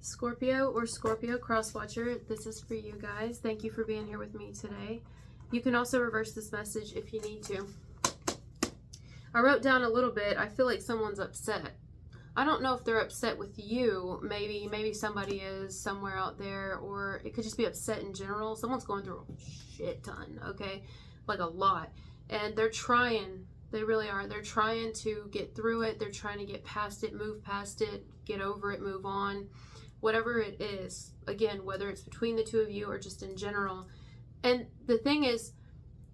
Scorpio or Scorpio cross-watcher, this is for you guys. Thank you for being here with me today. You can also reverse this message if you need to. I wrote down a little bit. I feel like someone's upset. I don't know if they're upset with you. Maybe somebody is somewhere out there, or it could just be upset in general. Someone's going through a shit ton, okay? Like a lot. And they're trying. They really are. They're trying to get through it. They're trying to get past it, move past it, get over it, move on. Whatever it is, again, whether it's between the two of you or just in general. And the thing is,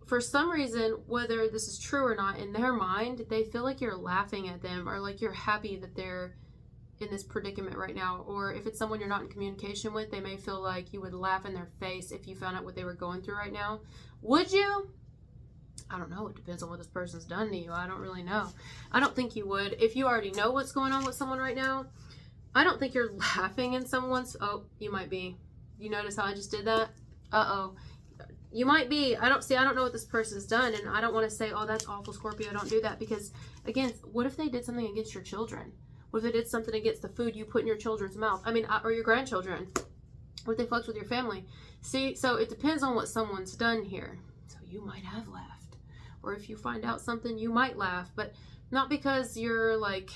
for some reason, whether this is true or not, in their mind, they feel like you're laughing at them, or like you're happy that they're in this predicament right now. Or if it's someone you're not in communication with, they may feel like you would laugh in their face if you found out what they were going through right now. Would you? I don't know. It depends on what this person's done to you. I don't really know. I don't think you would. If you already know what's going on with someone right now, I don't think you're laughing in someone's... Oh, you might be. You notice how I just did that? Uh-oh. You might be. I don't know what this person's done, and I don't want to say, oh, that's awful, Scorpio, don't do that, because, again, what if they did something against your children? What if they did something against the food you put in your children's mouth? I mean, or your grandchildren? What if they fucked with your family? See, so it depends on what someone's done here. So you might have laughed. Or if you find out something, you might laugh, but not because you're, like,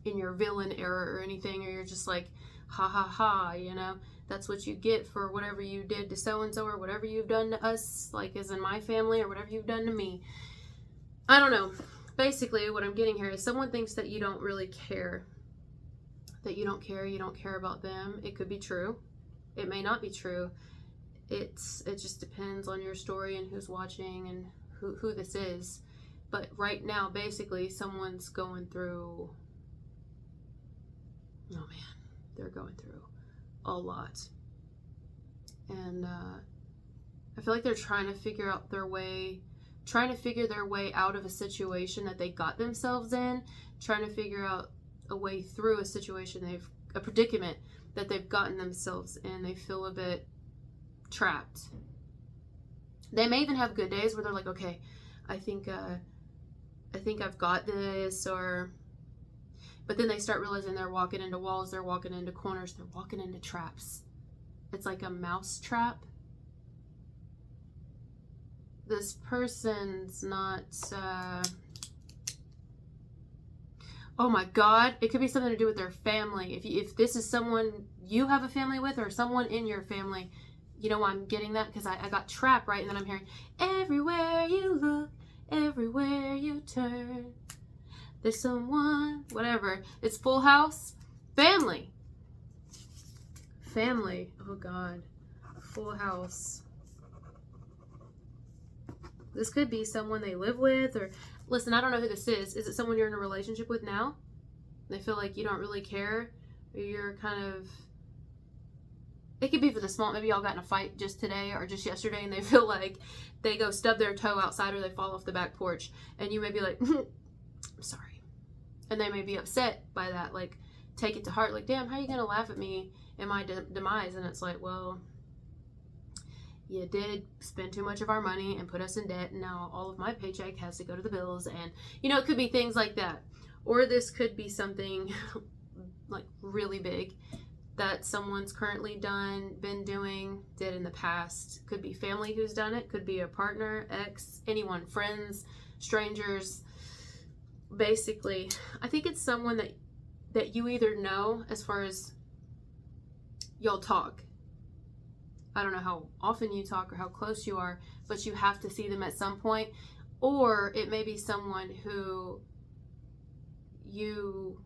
in your villain era or anything, or you're just like, ha ha ha, you know? That's what you get for whatever you did to so-and-so, or whatever you've done to us, like as in my family, or whatever you've done to me. I don't know. Basically, what I'm getting here is someone thinks that you don't really care. That you don't care about them. It could be true. It may not be true. It just depends on your story and who's watching and who this is. But right now, basically, someone's going through... Oh man, they're going through a lot. And I feel like they're trying to figure their way out of a situation that they got themselves in, trying to figure out a way through a situation, a predicament that they've gotten themselves in. They feel a bit trapped. They may even have good days where they're like, okay, I think I've got this, but then they start realizing they're walking into walls, they're walking into corners, they're walking into traps. It's like a mouse trap. This person's not... Oh my God, it could be something to do with their family. If this is someone you have a family with, or someone in your family, you know why I'm getting that? Because I got trap, right? And then I'm hearing, everywhere you look, everywhere you turn, there's someone, whatever. It's Full House. Family. Family. Oh God. Full House. This could be someone they live with, or... Listen, I don't know who this is. Is it someone you're in a relationship with now? They feel like you don't really care, or you're kind of... It could be for the small... Maybe y'all got in a fight just today or just yesterday, and they feel like they go stub their toe outside, or they fall off the back porch, and you may be like, I'm sorry. And they may be upset by that, like, take it to heart, like, damn, how are you going to laugh at me in my demise? And it's like, well, you did spend too much of our money and put us in debt, and now all of my paycheck has to go to the bills, and, you know, it could be things like that. Or this could be something, like, really big that someone's currently been doing, did in the past. Could be family who's done it, could be a partner, ex, anyone, friends, strangers. Basically, I think it's someone that you either know, as far as y'all talk. I don't know how often you talk or how close you are, but you have to see them at some point. Or it may be someone who you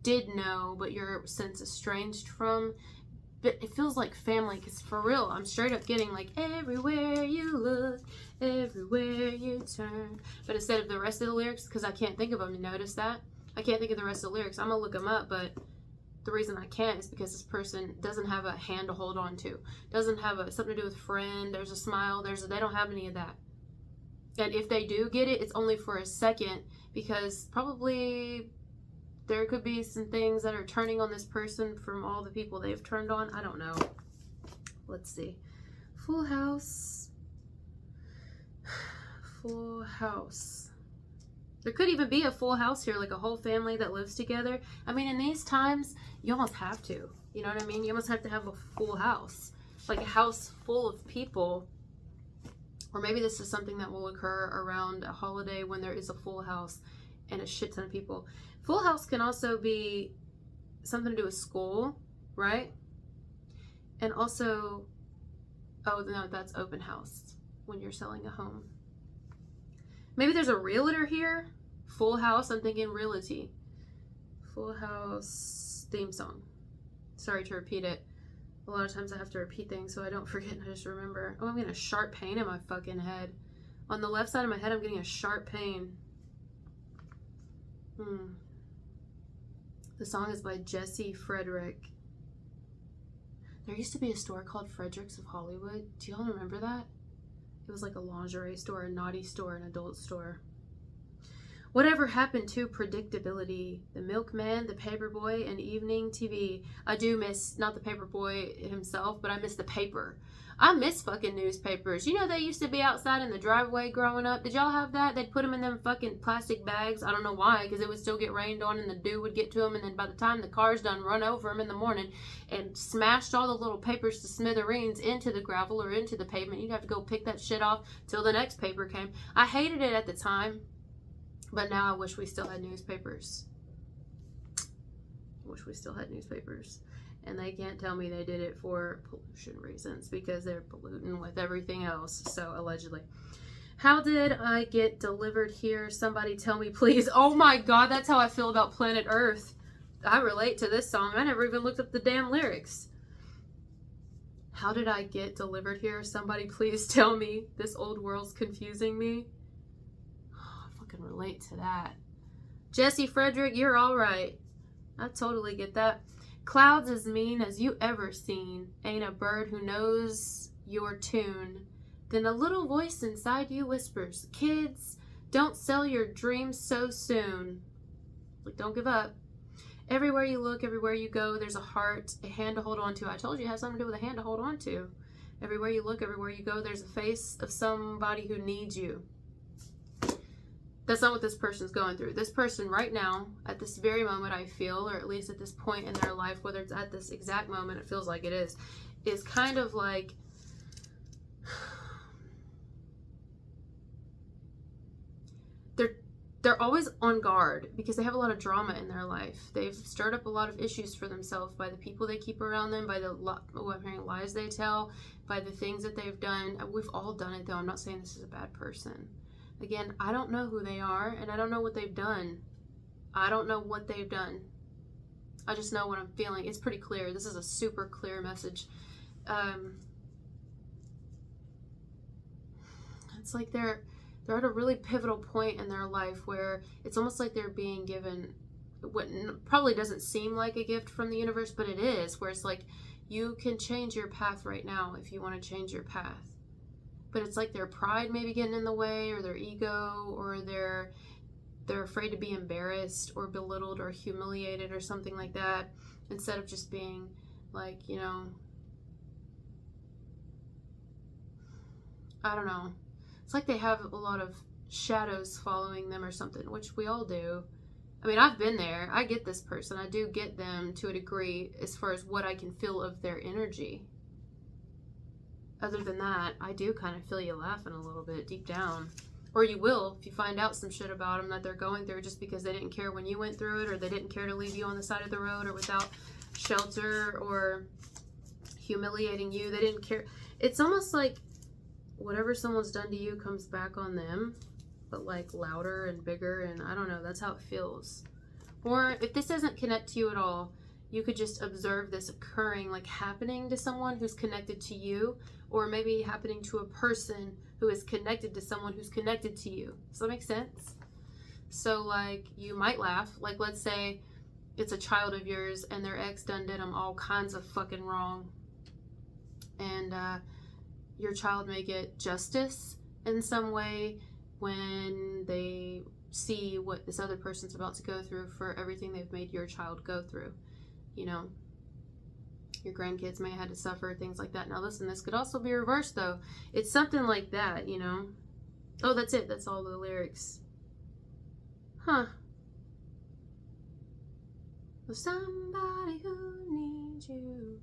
did know, but you're since estranged from. But it feels like family, because for real, I'm straight up getting like, everywhere you look, everywhere you turn. But instead of the rest of the lyrics, because I can't think of them, you notice that? I can't think of the rest of the lyrics. I'm going to look them up, but the reason I can't is because this person doesn't have a hand to hold on to. Doesn't have something to do with friend, there's a smile, they don't have any of that. And if they do get it, it's only for a second, because probably... there could be some things that are turning on this person from all the people they've turned on. I don't know. Let's see. Full House. Full House. There could even be a full house here, like a whole family that lives together. I mean, in these times, you almost have to. You know what I mean? You almost have to have a full house. Like a house full of people. Or maybe this is something that will occur around a holiday when there is a full house and a shit ton of people. Full house can also be something to do with school, right? And also, oh no, that's open house when you're selling a home. Maybe there's a realtor here. Full house, I'm thinking realty. Full house theme song. Sorry to repeat it. A lot of times I have to repeat things so I don't forget and I just remember. Oh, I'm getting a sharp pain in my fucking head. On the left side of my head, I'm getting a sharp pain. The song is by Jesse Frederick. There used to be a store called Frederick's of Hollywood. Do y'all remember that? It was like a lingerie store, a naughty store, an adult store. Whatever happened to predictability? The milkman, the paperboy, and evening TV. I do miss, not the paperboy himself, but I miss the paper. I miss fucking newspapers. You know, they used to be outside in the driveway growing up. Did y'all have that? They'd put them in them fucking plastic bags. I don't know why, because it would still get rained on and the dew would get to them. And then by the time the car's done, run over them in the morning and smashed all the little papers to smithereens into the gravel or into the pavement. You'd have to go pick that shit off till the next paper came. I hated it at the time, but now I wish we still had newspapers. I wish we still had newspapers. And they can't tell me they did it for pollution reasons because they're polluting with everything else. So, allegedly. How did I get delivered here? Somebody tell me, please. Oh my God, that's how I feel about planet Earth. I relate to this song. I never even looked up the damn lyrics. How did I get delivered here? Somebody please tell me. This old world's confusing me. Oh, I fucking relate to that. Jesse Frederick, you're all right. I totally get that. Clouds as mean as you ever seen. Ain't a bird who knows your tune. Then a little voice inside you whispers, kids, don't sell your dreams so soon. Like, don't give up. Everywhere you look, everywhere you go, there's a heart, a hand to hold on to. I told you it has something to do with a hand to hold on to. Everywhere you look, everywhere you go, there's a face of somebody who needs you. That's not what this person's going through. This person right now, at this very moment, I feel, or at least at this point in their life, whether it's at this exact moment, it feels like it is kind of like, they're always on guard because they have a lot of drama in their life. They've stirred up a lot of issues for themselves by the people they keep around them, by the I'm hearing lies they tell, by the things that they've done. We've all done it, though. I'm not saying this is a bad person. Again, I don't know who they are, and I don't know what they've done. I don't know what they've done. I just know what I'm feeling. It's pretty clear. This is a super clear message. It's like they're at a really pivotal point in their life where it's almost like they're being given what probably doesn't seem like a gift from the universe, but it is, where it's like, you can change your path right now if you want to change your path. But it's like their pride maybe getting in the way, or their ego, or they're afraid to be embarrassed or belittled or humiliated or something like that, instead of just being like, you know, I don't know. It's like they have a lot of shadows following them or something, which we all do. I mean, I've been there. I get this person. I do get them to a degree as far as what I can feel of their energy. Other than that, I do kind of feel you laughing a little bit deep down. Or you will if you find out some shit about them that they're going through just because they didn't care when you went through it, or they didn't care to leave you on the side of the road or without shelter or humiliating you. They didn't care. It's almost like whatever someone's done to you comes back on them, but like louder and bigger, and I don't know, that's how it feels. Or if this doesn't connect to you at all, you could just observe this occurring, like happening to someone who's connected to you, or maybe happening to a person who is connected to someone who's connected to you. Does that make sense? So like, you might laugh, like let's say it's a child of yours and their ex done did them all kinds of fucking wrong, and your child may get justice in some way when they see what this other person's about to go through for everything they've made your child go through. You know, your grandkids may have had to suffer, things like that. Now listen, this could also be reversed though. It's something like that, you know. Oh, that's it. That's all the lyrics. Huh. Somebody who needs you.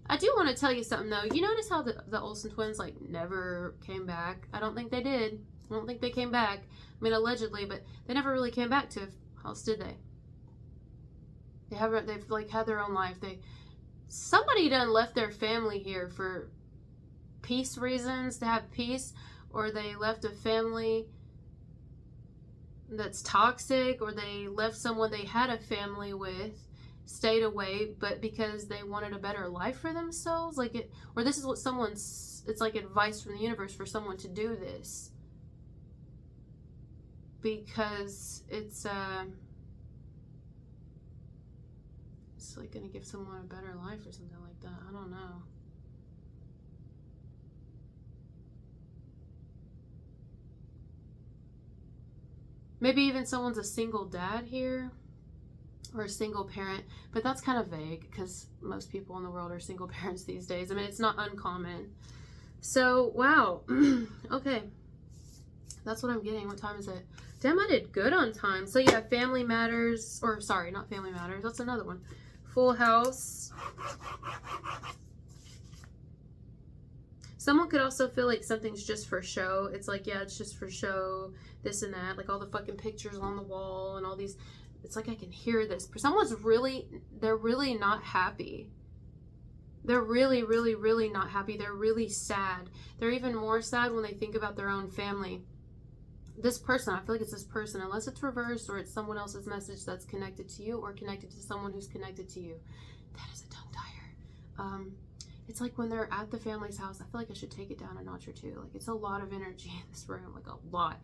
I do want to tell you something, though. You notice how the Olsen twins, like, never came back? I don't think they did. I don't think they came back. I mean, allegedly, but they never really came back to house, did they? They've, like, had their own life. Somebody done left their family here for peace reasons, to have peace, or they left a family that's toxic, or they left someone they had a family with, stayed away, but because they wanted a better life for themselves, like it, or this is what it's like advice from the universe for someone to do this, because it's like gonna give someone a better life or something like that. I don't know. Maybe even someone's a single dad here, or a single parent, but that's kind of vague because most people in the world are single parents these days. I mean, it's not uncommon. So, wow. Okay. That's what I'm getting. What time is it? Damn, I did good on time. So, yeah, Family Matters, or sorry, not Family Matters. That's another one. Full House. Someone could also feel like something's just for show. It's like, yeah, it's just for show, this and that. Like all the fucking pictures on the wall and all these. It's like I can hear this. They're really not happy. They're really, really, really not happy. They're really sad. They're even more sad when they think about their own family. This person, I feel like it's this person, unless it's reversed or it's someone else's message that's connected to you or connected to someone who's connected to you. That is a tongue tire. It's like when they're at the family's house, I feel like I should take it down a notch or two. Like, it's a lot of energy in this room, like a lot.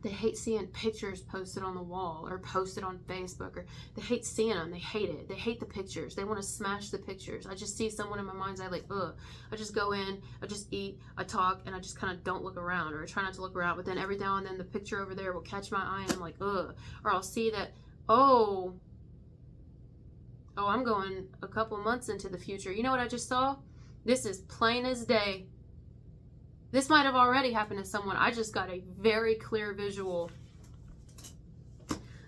They hate seeing pictures posted on the wall or posted on Facebook, or they hate seeing them. They hate it. They hate the pictures. They want to smash the pictures. I just see someone in my mind's eye, like, ugh. I just go in, I just eat, I talk, and I just kind of don't look around, or I try not to look around. But then every now and then the picture over there will catch my eye, and I'm like, ugh. Or I'll see that, oh, I'm going a couple months into the future. You know what I just saw? This is plain as day. This might have already happened to someone. I just got a very clear visual.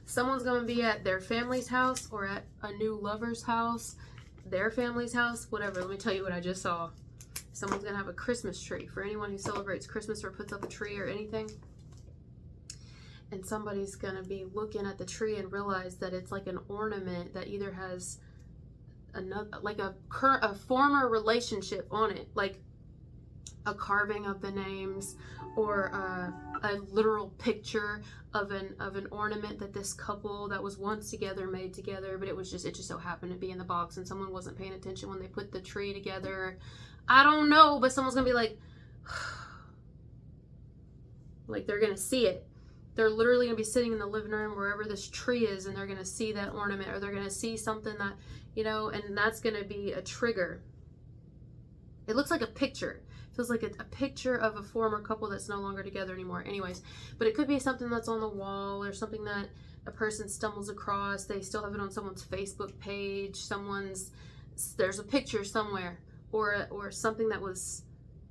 Someone's going to be at their family's house or at a new lover's house, their family's house, whatever. Let me tell you what I just saw. Someone's going to have a Christmas tree for anyone who celebrates Christmas or puts up a tree or anything. And somebody's going to be looking at the tree and realize that it's like an ornament that either has another, like a former relationship on it, like a carving of the names, or a literal picture of an ornament that this couple that was once together made together, but it just so happened to be in the box and someone wasn't paying attention when they put the tree together. I don't know, but someone's gonna be like like they're gonna see it. They're literally gonna be sitting in the living room wherever this tree is, and they're gonna see that ornament, or they're gonna see something that, you know, and that's gonna be a trigger. It looks like a picture. Feels like a picture of a former couple that's no longer together anymore. Anyways, but it could be something that's on the wall, or something that a person stumbles across. They still have it on someone's Facebook page. There's a picture somewhere, or something that was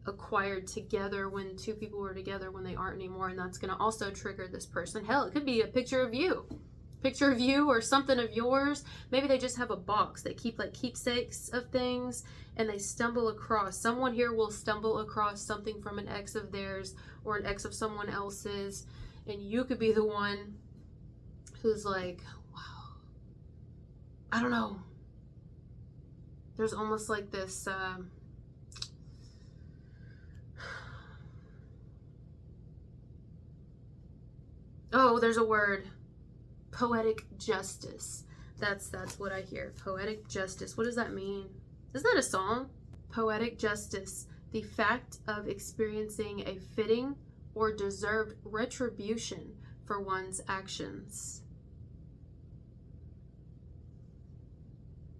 acquired together when two people were together when they aren't anymore, and that's going to also trigger this person. Hell, it could be a picture of you or something of yours. Maybe they just have a box. They keep like keepsakes of things, and they stumble across, someone here will stumble across something from an ex of theirs or an ex of someone else's, and you could be the one who's like, wow, I don't know. There's almost like this oh, there's a word. Poetic justice. That's what I hear. Poetic justice. What does that mean? Isn't that a song? Poetic justice. The fact of experiencing a fitting or deserved retribution for one's actions.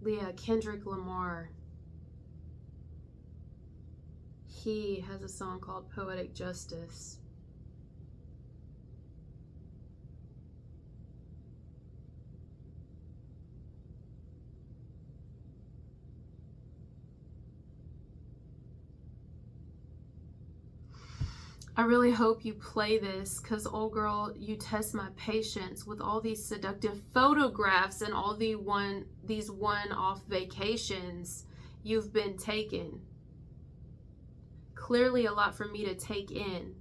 Leah, Kendrick Lamar. He has a song called Poetic Justice. I really hope you play this, because, old girl, you test my patience with all these seductive photographs and all these one-off vacations you've been taking. Clearly a lot for me to take in.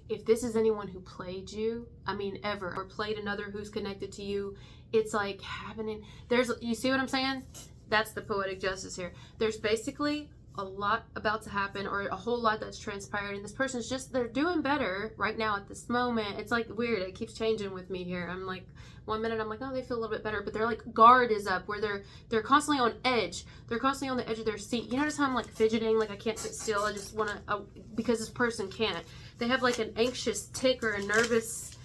If this is anyone who played you, I mean ever, or played another who's connected to you, it's like happening. You see what I'm saying? That's the poetic justice here. There's basically a lot about to happen, or a whole lot that's transpired, and this person's just, they're doing better right now at this moment. It's like weird. It keeps changing with me here. I'm like, one minute I'm like, oh, they feel a little bit better, but they're like, guard is up, where they're constantly on edge. They're constantly on the edge of their seat. You notice how I'm like fidgeting, like I can't sit still. I just want to, because this person can't. They have like an anxious tick or a nervous,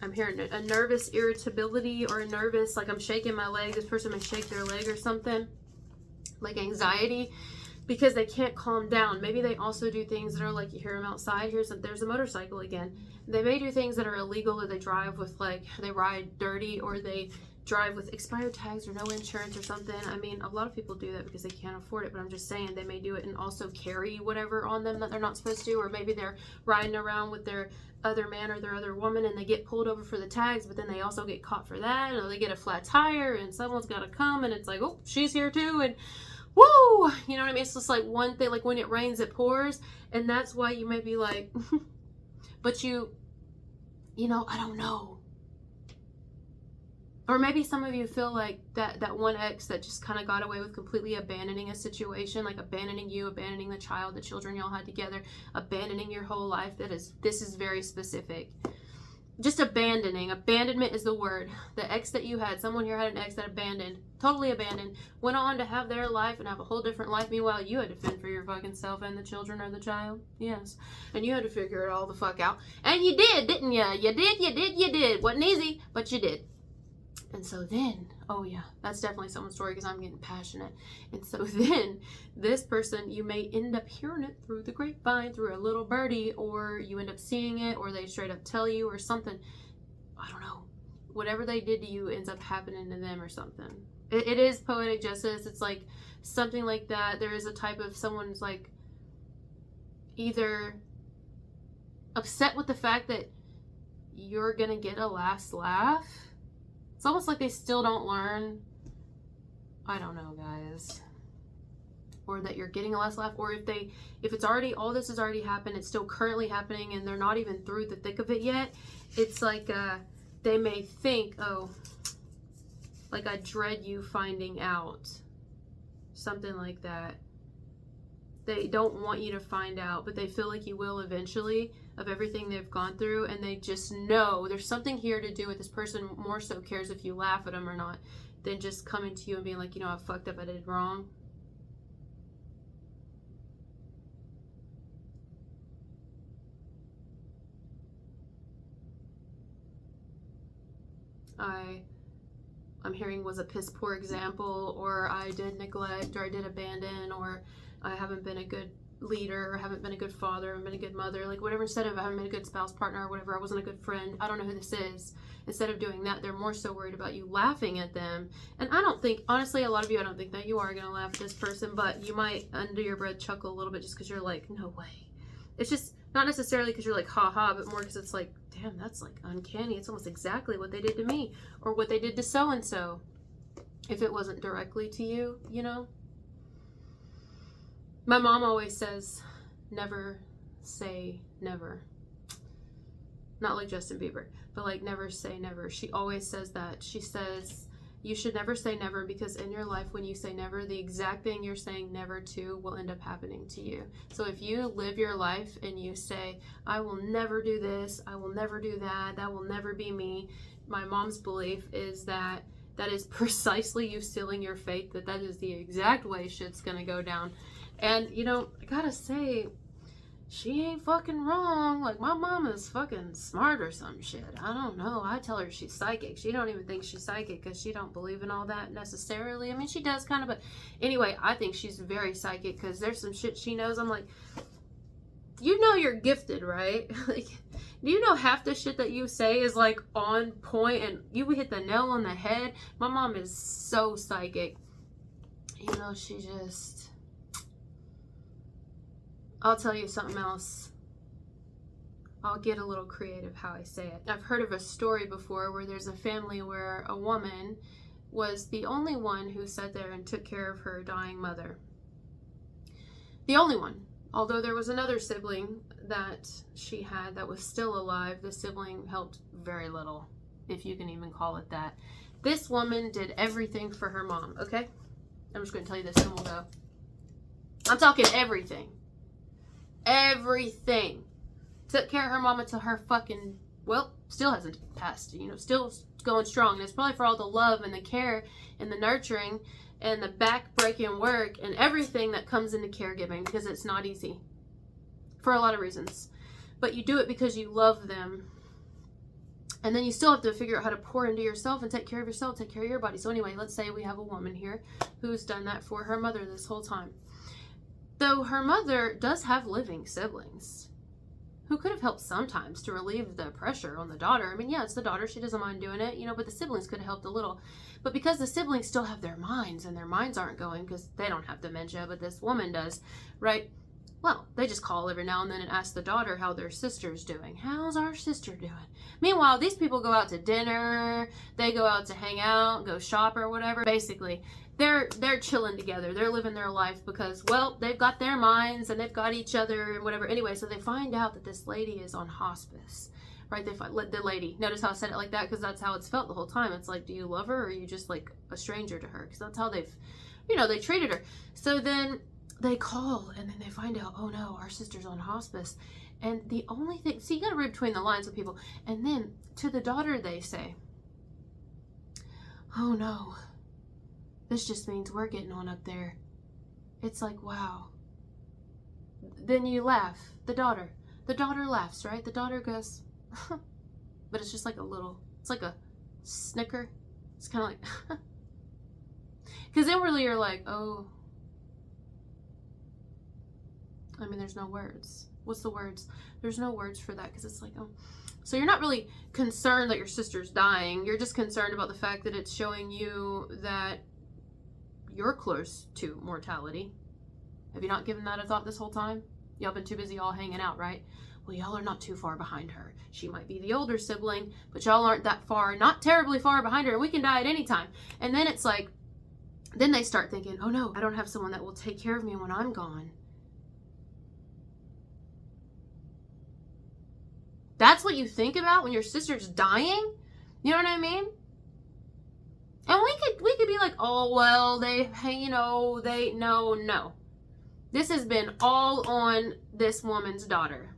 I'm hearing a nervous irritability, or a nervous, like I'm shaking my leg. This person may shake their leg or something, like anxiety, because they can't calm down. Maybe they also do things that are like, you hear them outside. There's a motorcycle again. They may do things that are illegal, or they drive with like, they ride dirty, or they drive with expired tags or no insurance or something. I mean, a lot of people do that because they can't afford it, but I'm just saying they may do it and also carry whatever on them that they're not supposed to, or maybe they're riding around with their other man or their other woman and they get pulled over for the tags, but then they also get caught for that, or they get a flat tire and someone's got to come and it's like, oh, she's here too, and woo, you know what I mean? It's just like one thing, like when it rains, it pours, and that's why you may be like, but you know, I don't know. Or maybe some of you feel like that one ex that just kind of got away with completely abandoning a situation, like abandoning you, abandoning the child, the children y'all had together, abandoning your whole life. This is very specific. Just abandoning. Abandonment is the word. The ex that you had, someone here had an ex that abandoned, totally abandoned, went on to have their life and have a whole different life. Meanwhile, you had to fend for your fucking self and the children or the child. Yes. And you had to figure it all the fuck out. And you did, didn't you? You did. Wasn't easy, but you did. And so then, oh yeah, that's definitely someone's story, because I'm getting passionate. And so then this person, you may end up hearing it through the grapevine, through a little birdie, or you end up seeing it, or they straight up tell you, or something. I don't know. Whatever they did to you ends up happening to them or something. It is poetic justice. It's like something like that. There is a type of someone's like either upset with the fact that you're gonna get a last laugh. It's almost like they still don't learn. I don't know, guys. Or that you're getting a last laugh, or if it's already, all this has already happened, it's still currently happening, and they're not even through the thick of it yet. It's like they may think, oh, like I dread you finding out. Something like that. They don't want you to find out, but they feel like you will eventually, of everything they've gone through, and they just know there's something here to do with this person. More so cares if you laugh at them or not, than just coming to you and being like, you know, I fucked up, I did wrong. I'm hearing was a piss poor example, or I did neglect, or I did abandon, or I haven't been a good leader, or haven't been a good father, or haven't been a good mother, like whatever. Instead of I haven't been a good spouse, partner, or whatever, I wasn't a good friend, I don't know who this is. Instead of doing that, they're more so worried about you laughing at them. And I don't think, honestly, a lot of you, I don't think that you are going to laugh at this person, but you might under your breath chuckle a little bit just because you're like, no way. It's just not necessarily because you're like, ha ha, but more because it's like, damn, that's like uncanny. It's almost exactly what they did to me, or what they did to so-and-so, if it wasn't directly to you, you know? My mom always says, never say never. Not like Justin Bieber, but like never say never. She always says that. She says, you should never say never, because in your life, when you say never, the exact thing you're saying never to will end up happening to you. So if you live your life and you say, I will never do this, I will never do that, that will never be me, my mom's belief is that that is precisely you sealing your fate, that is the exact way shit's gonna go down. And, you know, I gotta say, she ain't fucking wrong. Like, my mom is fucking smart or some shit. I don't know. I tell her she's psychic. She don't even think she's psychic because she don't believe in all that necessarily. I mean, she does kind of, but anyway, I think she's very psychic because there's some shit she knows. I'm like, you know you're gifted, right? Like, do you know half the shit that you say is like on point and you hit the nail on the head? My mom is so psychic. You know, she just... I'll tell you something else. I'll get a little creative how I say it. I've heard of a story before where there's a family where a woman was the only one who sat there and took care of her dying mother. The only one. Although there was another sibling that she had that was still alive, the sibling helped very little, if you can even call it that. This woman did everything for her mom, okay? I'm just going to tell you this and we'll go. I'm talking everything. Everything. Took care of her mom until her fucking, well, still hasn't passed, you know, still going strong. And it's probably for all the love and the care and the nurturing and the back-breaking work and everything that comes into caregiving, because it's not easy for a lot of reasons. But you do it because you love them. And then you still have to figure out how to pour into yourself and take care of yourself, take care of your body. So anyway, let's say we have a woman here who's done that for her mother this whole time. Though her mother does have living siblings who could have helped sometimes to relieve the pressure on the daughter. I mean, yeah, it's the daughter. She doesn't mind doing it, you know, but the siblings could have helped a little. But because the siblings still have their minds and their minds aren't going because they don't have dementia, but this woman does, right? Well, they just call every now and then and ask the daughter how their sister's doing. How's our sister doing? Meanwhile, these people go out to dinner, they go out to hang out, go shop or whatever. Basically, they're chilling together. They're living their life because, well, they've got their minds and they've got each other and whatever. Anyway, so they find out that this lady is on hospice, right? They find the lady. Notice how I said it like that because that's how it's felt the whole time. It's like, do you love her or are you just like a stranger to her? Because that's how they've, you know, they treated her. So then they call and then they find out, oh no, our sister's on hospice. And the only thing, see, you got to read between the lines with people. And then to the daughter, they say, oh no, this just means we're getting on up there. It's like, wow. Then you laugh. The daughter laughs, right? The daughter goes, but it's just like a little, it's like a snicker. It's kind of like, because inwardly you're like, oh, I mean, there's no words. What's the words? There's no words for that because it's like, oh. So you're not really concerned that your sister's dying. You're just concerned about the fact that it's showing you that you're close to mortality. Have you not given that a thought this whole time? Y'all been too busy all hanging out, right? Well, y'all are not too far behind her. She might be the older sibling, but y'all aren't that far, not terribly far behind her, and we can die at any time. And then it's like, then they start thinking, oh no, I don't have someone that will take care of me when I'm gone. That's what you think about when your sister's dying? You know what I mean? And we could be like, oh, well, no. This has been all on this woman's daughter.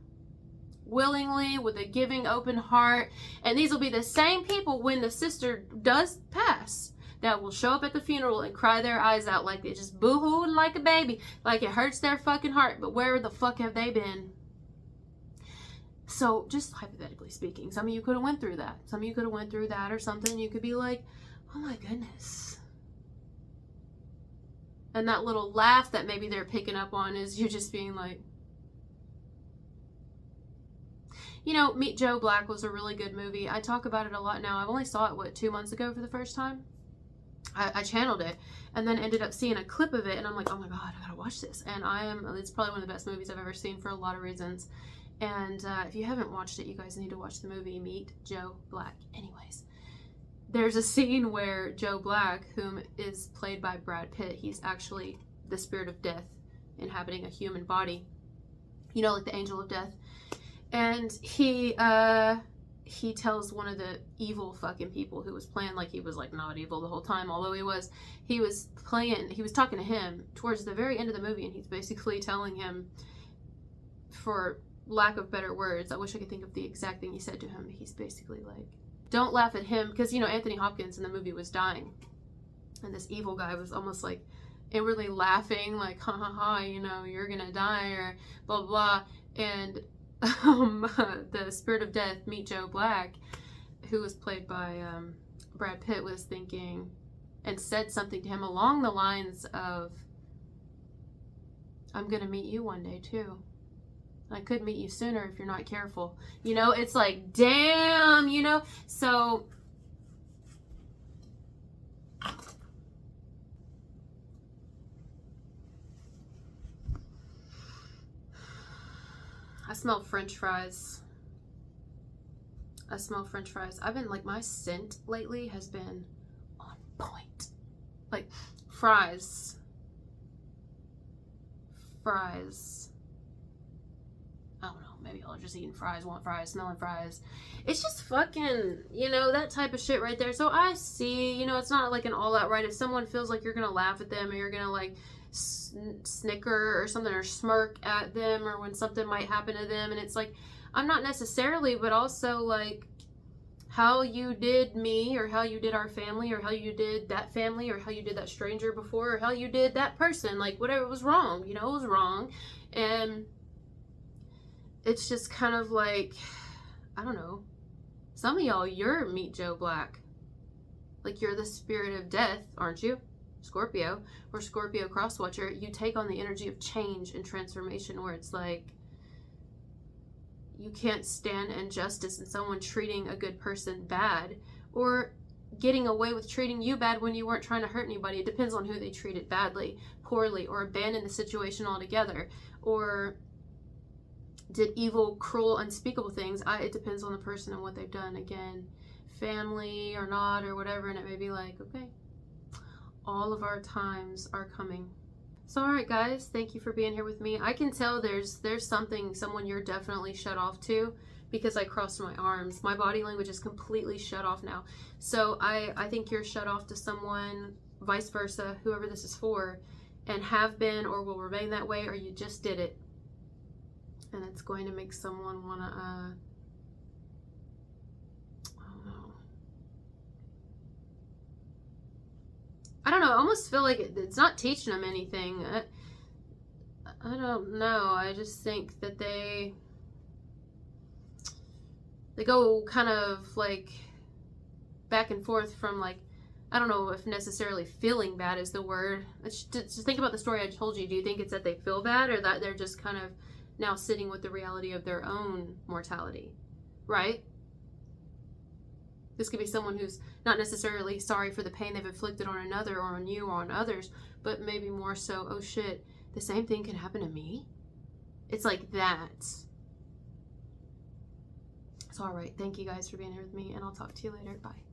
Willingly, with a giving, open heart. And these will be the same people when the sister does pass that will show up at the funeral and cry their eyes out like they just boo-hooing like a baby. Like it hurts their fucking heart. But where the fuck have they been? So, just hypothetically speaking, some of you could have went through that. Some of you could have went through that or something. You could be like, oh my goodness. And that little laugh that maybe they're picking up on is you just being like, you know, Meet Joe Black was a really good movie. I talk about it a lot now. I only saw it, 2 months ago for the first time? I channeled it and then ended up seeing a clip of it and I'm like, oh my God, I gotta watch this. And it's probably one of the best movies I've ever seen for a lot of reasons. And if you haven't watched it, you guys need to watch the movie Meet Joe Black. Anyways, there's a scene where Joe Black, whom is played by Brad Pitt, he's actually the spirit of death inhabiting a human body. You know, like the angel of death. And he tells one of the evil fucking people who was playing like he was like not evil the whole time, although he was talking to him towards the very end of the movie, and he's basically telling him, for lack of better words, I wish I could think of the exact thing he said to him. He's basically like, don't laugh at him, because, you know, Anthony Hopkins in the movie was dying, and this evil guy was almost like inwardly laughing, like, ha ha ha, you know, you're gonna die, or blah blah. And the spirit of death, Meet Joe Black, who was played by Brad Pitt, was thinking and said something to him along the lines of, I'm gonna meet you one day too. I could meet you sooner if you're not careful. You know, it's like, damn, you know? So I smell French fries. I smell French fries. I've been like, my scent lately has been on point. Like fries. Fries. I don't know. Maybe I'll just eating fries, want fries, smelling fries. It's just fucking, you know, that type of shit right there. So I see, you know, it's not like an all out right. If someone feels like you're going to laugh at them or you're going to like snicker or something or smirk at them or when something might happen to them. And it's like, I'm not necessarily, but also like how you did me or how you did our family or how you did that family or how you did that stranger before or how you did that person. Like whatever was wrong, you know, it was wrong. And it's just kind of like, I don't know. Some of y'all, you're Meet Joe Black. Like you're the spirit of death, aren't you? Scorpio or Scorpio crosswatcher. You take on the energy of change and transformation where it's like you can't stand injustice and someone treating a good person bad or getting away with treating you bad when you weren't trying to hurt anybody. It depends on who they treated badly, poorly, or abandoned the situation altogether, or did evil, cruel, unspeakable things. It depends on the person and what they've done. Again, family or not or whatever, and it may be like, okay, all of our times are coming. So all right guys, thank you for being here with me. I can tell there's someone you're definitely shut off to because I crossed my arms. My body language is completely shut off now. So I think you're shut off to someone, vice versa, whoever this is for, and have been or will remain that way, or you just did it. And it's going to make someone want to, I don't know. I almost feel like it's not teaching them anything. I don't know. I just think that they go kind of like back and forth from like, I don't know if necessarily feeling bad is the word. Just think about the story I told you. Do you think it's that they feel bad or that they're just kind of now sitting with the reality of their own mortality, right? This could be someone who's not necessarily sorry for the pain they've inflicted on another or on you or on others, but maybe more so, oh shit, the same thing can happen to me? It's like that. So all right, thank you guys for being here with me, and I'll talk to you later. Bye.